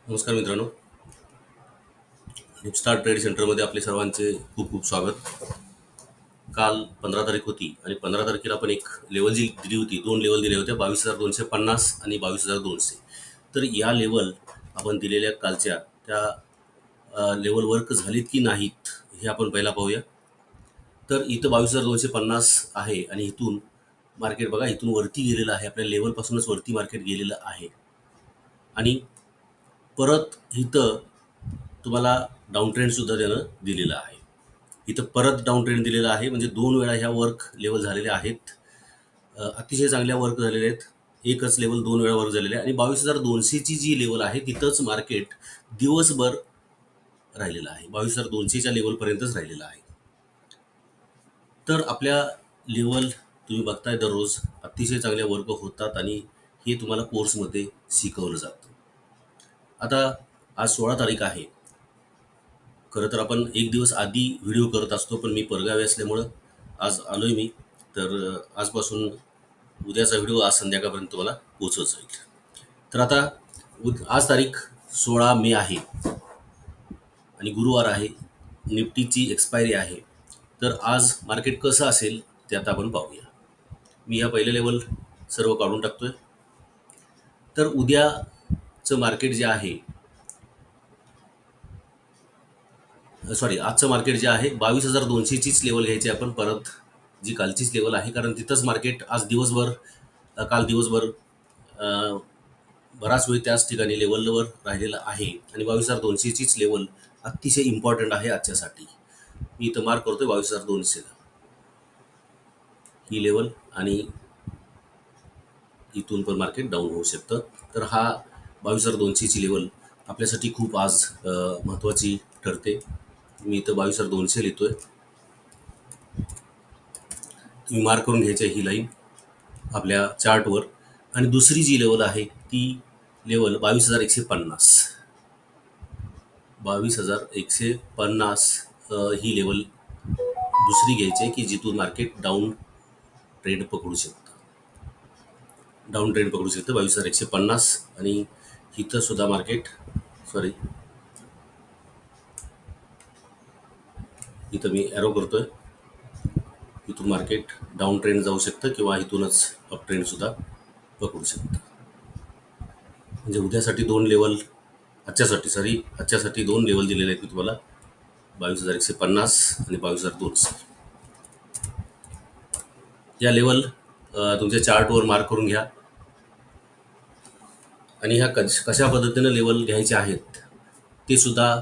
नमस्कार मित्रांनो. Star trade सेंटरमध्ये आपले सर्वांचे खूप खूप स्वागत. काल 15 तारीख होती आणि 15 तारखेला आपण एक लेवल जी दिली होती, दोन लेवल दिले होते, 22,250 आणि 22,200. तर या लेवल आपण दिलेल्या कालच्या त्या लेवल वर्क झालीत की नाहीत हे आपण पहिला पाहूया. तर इथं 22,250 आहे आणि इथून मार्केट बघा, इथून वरती गेलेलं आहे, आपल्या लेवलपासूनच वरती मार्केट गेलेलं आहे. आणि परत इथं तुम्हाला डाऊन ट्रेंड सुद्धा त्यानं दिलेलं आहे. इथं परत डाऊन ट्रेंड दिलेला आहे, म्हणजे दोन वेळा ह्या वर्क लेवल झालेल्या आहेत. अतिशय चांगल्या वर्क झालेल्या आहेत. एकच लेवल दोन वेळा वर्क झालेले आहे आणि 22,200ची जी लेवल आहे तिथंच मार्केट दिवसभर राहिलेलं आहे. 22,200च्या लेवलपर्यंतच राहिलेलं आहे. तर आपल्या लेवल तुम्ही बघताय दररोज अतिशय चांगल्या वर्क होतात आणि हे तुम्हाला कोर्समध्ये शिकवलं जातं. आता आज 16 तारीख आहे. खरं तर आपण एक दिवस आधी व्हिडिओ करत असतो, पण मी परगावी असल्यामुळं आज आलोय मी. तर आजपासून उद्याचा व्हिडिओ आज संध्याकाळपर्यंत तुम्हाला पोचवत जाईल. तर आता आज तारीख 16 मे आहे आणि गुरुवार आहे. निफ्टीची एक्सपायरी आहे. तर आज मार्केट कसं असेल ते आता आपण पाहूया. मी या पहिले लेवल सर्व काढून टाकतोय. तर उद्याचं मार्केट जे आहे, आजचं मार्केट जे आहे 22,200चीच लेवल घ्यायची आपण, परत जी कालचीच लेवल आहे, कारण तिथंच मार्केट आज दिवसभर काल दिवसभर अ, बराच वेळ त्याच ठिकाणी लेवलवर राहिलेलं आहे आणि 22,200चीच लेवल अतिशय इम्पॉर्टंट आहे आजच्यासाठी. मी इथं मार्क करतोय 22,200ला ही लेवल, आणि इथून पण मार्केट डाऊन होऊ शकतं. तर हा 22,200ची लेवल आपल्यासाठी खूप आज महत्त्वाची ठरते. मी इथं 22,200 लिहितोय. तुम्ही मार्क करून घ्यायची ही लाईन आपल्या चार्टवर. आणि दुसरी जी लेवल आहे ती लेवल 22,150. 22,150 ही लेवल दुसरी घ्यायची आहे की जिथून मार्केट डाऊन ट्रेंड पकडू शकतं. 22,150. आणि इथं सुद्धा मार्केट इथं मी ॲरो करतोय. इथून मार्केट डाऊन ट्रेंड जाऊ शकतं किंवा इथूनच अप ट्रेंड सुद्धा पकडू शकतं. म्हणजे उद्यासाठी दोन लेवल, आजच्यासाठी दोन लेवल दिलेले आहेत मी तुम्हाला, 22,150 आणि 22,200. या लेवल तुमच्या चार्टवर मार्क करून घ्या. आणि ह्या कशा पद्धतीनं लेवल घ्यायचे आहेत ते सुद्धा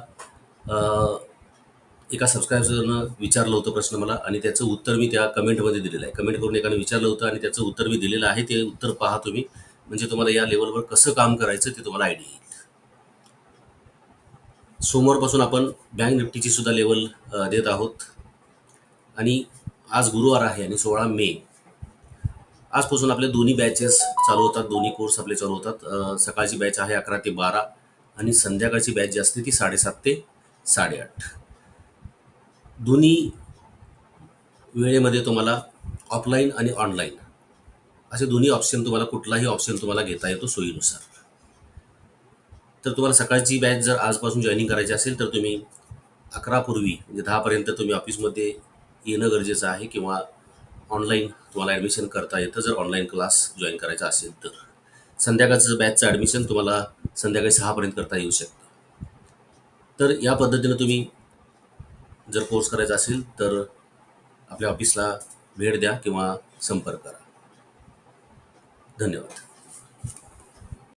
एका सबस्क्रायबरनं विचारलं होतं प्रश्न मला, आणि त्याचं उत्तर मी त्या कमेंटमध्ये दिलेलं आहे. कमेंट करून एकाने विचारलं होतं आणि त्याचं उत्तर मी दिलेलं आहे. ते उत्तर पहा तुम्ही, म्हणजे तुम्हाला या लेवलवर कसं काम करायचं ते तुम्हाला आयडिया येईल. सोमवारपासून आपण बँक निफ्टीची सुद्धा लेवल देत आहोत. आणि आज गुरुवार आहे आणि 16 मे. आजपासून आपले दोन्ही बॅचेस चालू होतात, दोन्ही कोर्स आपले चालू होतात. सकाळची बॅच आहे 11 ते 12 आणि संध्याकाळची बॅच जी असते ती 7:30 ते 8:30. दोन्ही वेळेमध्ये तुम्हाला ऑफलाईन आणि ऑनलाईन असे दोन्ही ऑप्शन, तुम्हाला कुठलाही ऑप्शन तुम्हाला घेता येतो सोयीनुसार. तर तुम्हाला सकाळची बॅच जर आजपासून जॉईनिंग करायची असेल तर तुम्ही 11 पूर्वी म्हणजे 10पर्यंत तुम्ही ऑफिसमध्ये येणं गरजेचं आहे, किंवा ऑनलाईन तुम्हाला ॲडमिशन करता येतं जर ऑनलाईन क्लास जॉईन करायचा असेल तर. संध्याकाळचं बॅचचं ॲडमिशन तुम्हाला संध्याकाळी 6पर्यंत करता येऊ शकतं. तर या पद्धतीनं तुम्ही जर कोर्स करायचा असेल तर आपल्या ऑफिसला भेट द्या किंवा संपर्क करा. धन्यवाद.